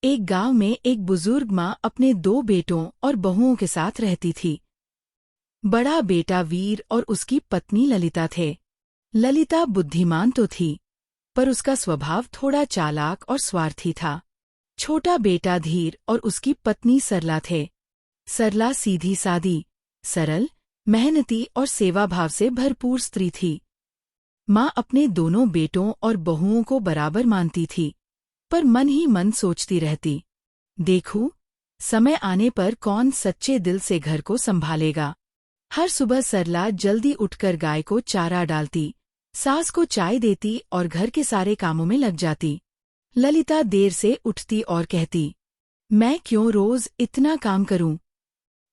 एक गांव में एक बुजुर्ग माँ अपने 2 बेटों और बहुओं के साथ रहती थी। बड़ा बेटा वीर और उसकी पत्नी ललिता थे। ललिता बुद्धिमान तो थी, पर उसका स्वभाव थोड़ा चालाक और स्वार्थी था। छोटा बेटा धीर और उसकी पत्नी सरला थे। सरला सीधी सादी, सरल, मेहनती और सेवाभाव से भरपूर स्त्री थी। माँ अपने दोनों बेटों और बहुओं को बराबर मानती थी, पर मन ही मन सोचती रहती, देखूं, समय आने पर कौन सच्चे दिल से घर को संभालेगा। हर सुबह सरला जल्दी उठकर गाय को चारा डालती, सास को चाय देती और घर के सारे कामों में लग जाती। ललिता देर से उठती और कहती, मैं क्यों रोज इतना काम करूं?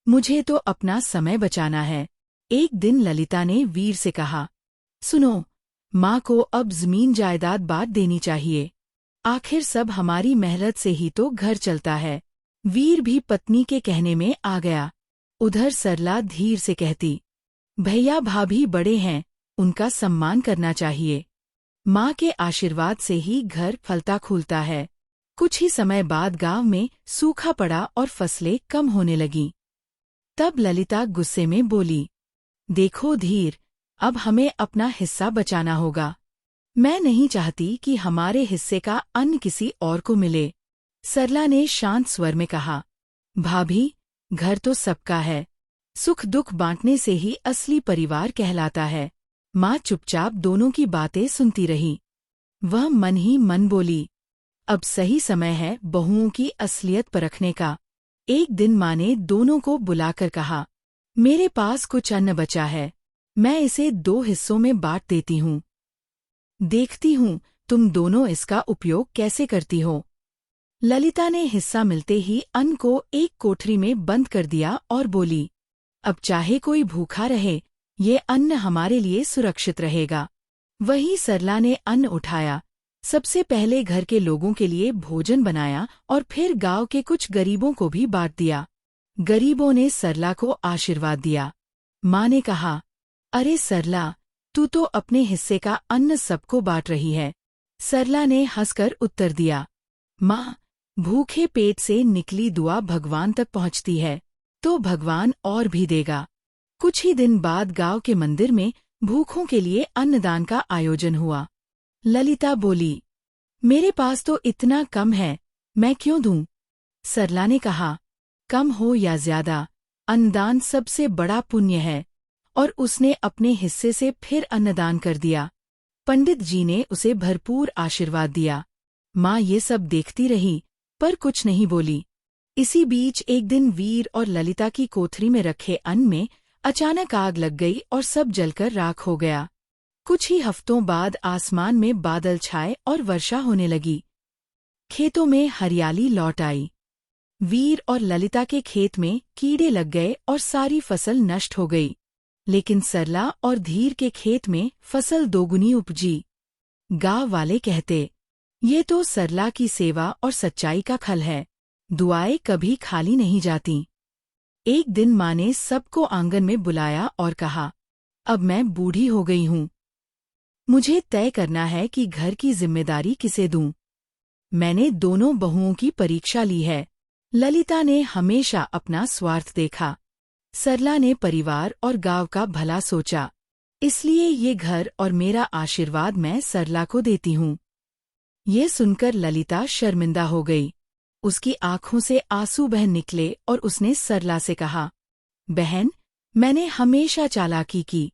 मुझे तो अपना समय बचाना है। एक दिन ललिता ने वीर से कहा, सुनो, माँ को अब जमीन जायदाद बांट देनी चाहिए। आखिर सब हमारी मेहनत से ही तो घर चलता है। वीर भी पत्नी के कहने में आ गया। उधर सरला धीर से कहती, भैया भाभी बड़े हैं, उनका सम्मान करना चाहिए। माँ के आशीर्वाद से ही घर फलता फूलता है। कुछ ही समय बाद गांव में सूखा पड़ा और फसलें कम होने लगीं। तब ललिता गुस्से में बोली, देखो धीर, अब हमें अपना हिस्सा बचाना होगा। मैं नहीं चाहती कि हमारे हिस्से का अन्न किसी और को मिले। सरला ने शांत स्वर में कहा, भाभी, घर तो सबका है। सुख दुख बांटने से ही असली परिवार कहलाता है। माँ चुपचाप दोनों की बातें सुनती रही। वह मन ही मन बोली, अब सही समय है बहुओं की असलियत परखने का। एक दिन माँ ने दोनों को बुलाकर कहा, मेरे पास कुछ अन्न बचा है, मैं इसे 2 हिस्सों में बांट देती हूँ। देखती हूँ तुम दोनों इसका उपयोग कैसे करती हो। ललिता ने हिस्सा मिलते ही अन्न को एक कोठरी में बंद कर दिया और बोली, अब चाहे कोई भूखा रहे, ये अन्न हमारे लिए सुरक्षित रहेगा। वहीं सरला ने अन्न उठाया, सबसे पहले घर के लोगों के लिए भोजन बनाया और फिर गांव के कुछ गरीबों को भी बांट दिया। गरीबों ने सरला को आशीर्वाद दिया। माँ ने कहा, अरे सरला, तू तो अपने हिस्से का अन्न सबको बांट रही है। सरला ने हंसकर उत्तर दिया, माँ, भूखे पेट से निकली दुआ भगवान तक पहुँचती है, तो भगवान और भी देगा। कुछ ही दिन बाद गांव के मंदिर में भूखों के लिए अन्नदान का आयोजन हुआ। ललिता बोली, मेरे पास तो इतना कम है, मैं क्यों दूं? सरला ने कहा, कम हो या ज्यादा, अन्नदान सबसे बड़ा पुण्य है। और उसने अपने हिस्से से फिर अन्नदान कर दिया। पंडित जी ने उसे भरपूर आशीर्वाद दिया। माँ ये सब देखती रही, पर कुछ नहीं बोली। इसी बीच एक दिन वीर और ललिता की कोठरी में रखे अन्न में अचानक आग लग गई और सब जलकर राख हो गया। कुछ ही हफ्तों बाद आसमान में बादल छाए और वर्षा होने लगी। खेतों में हरियाली लौट आई। वीर और ललिता के खेत में कीड़े लग गए और सारी फसल नष्ट हो गई। लेकिन सरला और धीर के खेत में फसल दोगुनी उपजी। गांव वाले कहते, ये तो सरला की सेवा और सच्चाई का फल है। दुआएं कभी खाली नहीं जाती। एक दिन माँ ने सबको आंगन में बुलाया और कहा, अब मैं बूढ़ी हो गई हूँ। मुझे तय करना है कि घर की जिम्मेदारी किसे दूं। मैंने दोनों बहुओं की परीक्षा ली है। ललिता ने हमेशा अपना स्वार्थ देखा। सरला ने परिवार और गांव का भला सोचा। इसलिए ये घर और मेरा आशीर्वाद मैं सरला को देती हूँ। ये सुनकर ललिता शर्मिंदा हो गई। उसकी आंखों से आंसू बह निकले और उसने सरला से कहा, बहन, मैंने हमेशा चालाकी की,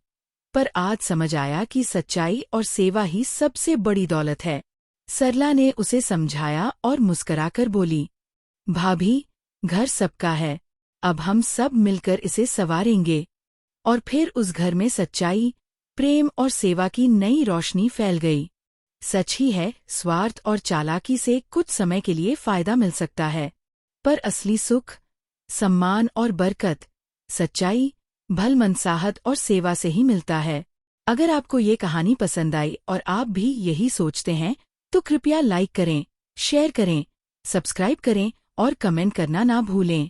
पर आज समझ आया कि सच्चाई और सेवा ही सबसे बड़ी दौलत है। सरला ने उसे समझाया और मुस्कुराकर बोली, भाभी, घर सबका है, अब हम सब मिलकर इसे संवारेंगे। और फिर उस घर में सच्चाई, प्रेम और सेवा की नई रोशनी फैल गई। सच ही है, स्वार्थ और चालाकी से कुछ समय के लिए फायदा मिल सकता है, पर असली सुख, सम्मान और बरकत, सच्चाई, भलमनसाहत और सेवा से ही मिलता है। अगर आपको ये कहानी पसंद आई और आप भी यही सोचते हैं, तो कृपया लाइक करें, शेयर करें, सब्सक्राइब करें और कमेंट करना ना भूलें।